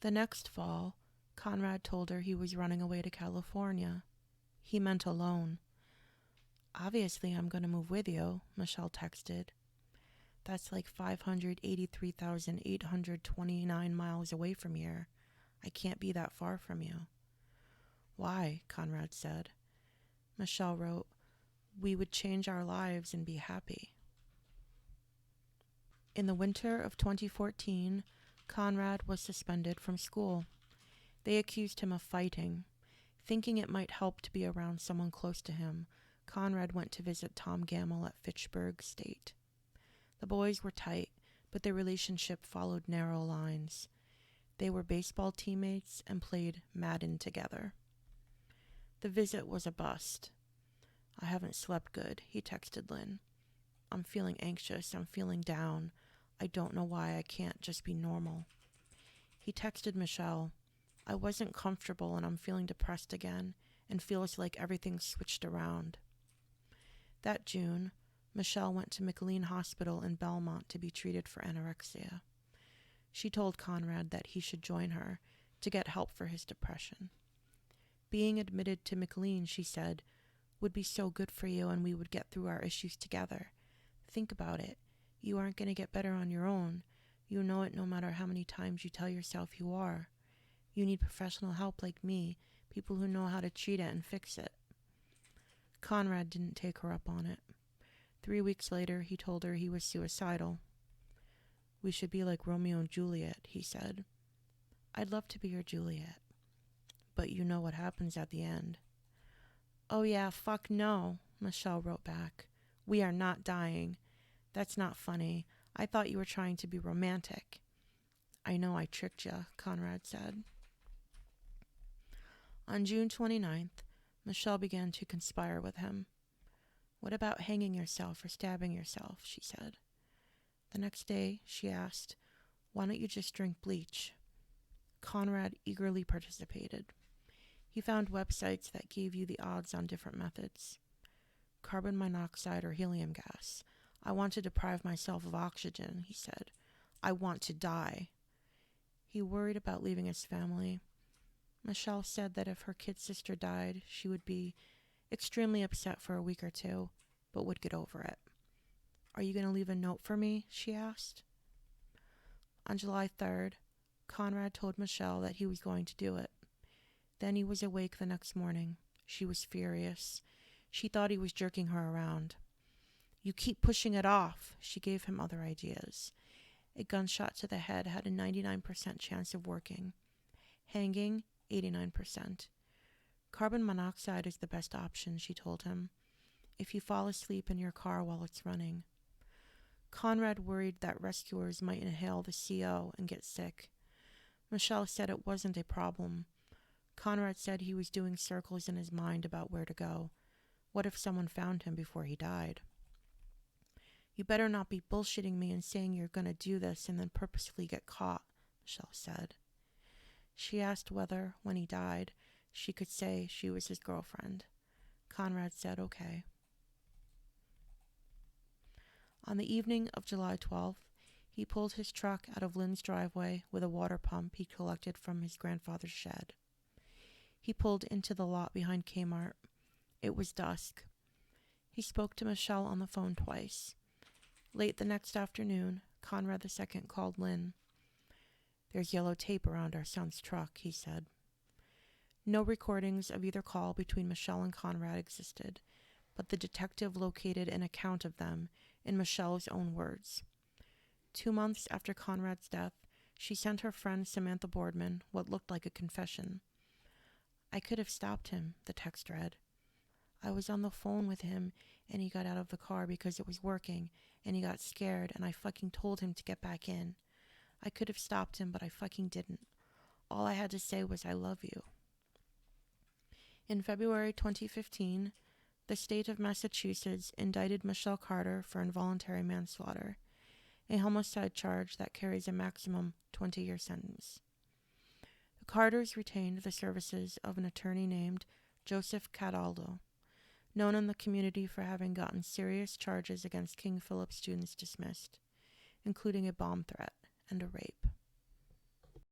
The next fall, Conrad told her he was running away to California. He meant alone. "Obviously, I'm going to move with you," Michelle texted. "That's like 583,829 miles away from here. I can't be that far from you." "Why?" Conrad said. Michelle wrote, "We would change our lives and be happy." In the winter of 2014, Conrad was suspended from school. They accused him of fighting. Thinking it might help to be around someone close to him, Conrad went to visit Tom Gamble at Fitchburg State. The boys were tight, but their relationship followed narrow lines. They were baseball teammates and played Madden together. The visit was a bust. "I haven't slept good," he texted Lynn. "I'm feeling anxious. I'm feeling down. I don't know why I can't just be normal." He texted Michelle, "I wasn't comfortable and I'm feeling depressed again and feels like everything's switched around." That June, Michelle went to McLean Hospital in Belmont to be treated for anorexia. She told Conrad that he should join her to get help for his depression. "Being admitted to McLean," she said, "would be so good for you and we would get through our issues together. Think about it. You aren't going to get better on your own. You know it no matter how many times you tell yourself you are. You need professional help like me, people who know how to treat it and fix it." Conrad didn't take her up on it. 3 weeks later, he told her he was suicidal. "We should be like Romeo and Juliet," he said. "I'd love to be your Juliet. But you know what happens at the end." "Oh yeah, fuck no," Michelle wrote back. "We are not dying. That's not funny. I thought you were trying to be romantic." "I know I tricked you," Conrad said. On June 29th, Michelle began to conspire with him. "What about hanging yourself or stabbing yourself?" she said. The next day, she asked, "Why don't you just drink bleach?" Conrad eagerly participated. He found websites that gave you the odds on different methods. "Carbon monoxide or helium gas. I want to deprive myself of oxygen," he said. "I want to die." He worried about leaving his family. Michelle said that if her kid sister died, she would be extremely upset for a week or two, but would get over it. "Are you going to leave a note for me?" she asked. On July 3rd, Conrad told Michelle that he was going to do it. Then he was awake the next morning. She was furious. She thought he was jerking her around. "You keep pushing it off." She gave him other ideas. A gunshot to the head had a 99% chance of working. Hanging, 89%. "Carbon monoxide is the best option," she told him, "if you fall asleep in your car while it's running." Conrad worried that rescuers might inhale the CO and get sick. Michelle said it wasn't a problem. Conrad said he was doing circles in his mind about where to go. What if someone found him before he died? "You better not be bullshitting me and saying you're going to do this and then purposefully get caught," Michelle said. She asked whether, when he died, she could say she was his girlfriend. Conrad said okay. On the evening of July 12th, he pulled his truck out of Lynn's driveway with a water pump he collected from his grandfather's shed. He pulled into the lot behind Kmart. It was dusk. He spoke to Michelle on the phone twice. Late the next afternoon, Conrad II called Lynn. "There's yellow tape around our son's truck," he said. No recordings of either call between Michelle and Conrad existed, but the detective located an account of them in Michelle's own words. 2 months after Conrad's death, she sent her friend Samantha Boardman what looked like a confession. "I could have stopped him," the text read. "I was on the phone with him and he got out of the car because it was working and he got scared and I fucking told him to get back in. I could have stopped him, but I fucking didn't. All I had to say was I love you." In February 2015, the state of Massachusetts indicted Michelle Carter for involuntary manslaughter, a homicide charge that carries a maximum 20-year sentence. The Carters retained the services of an attorney named Joseph Cataldo, known in the community for having gotten serious charges against King Philip students dismissed, including a bomb threat and a rape.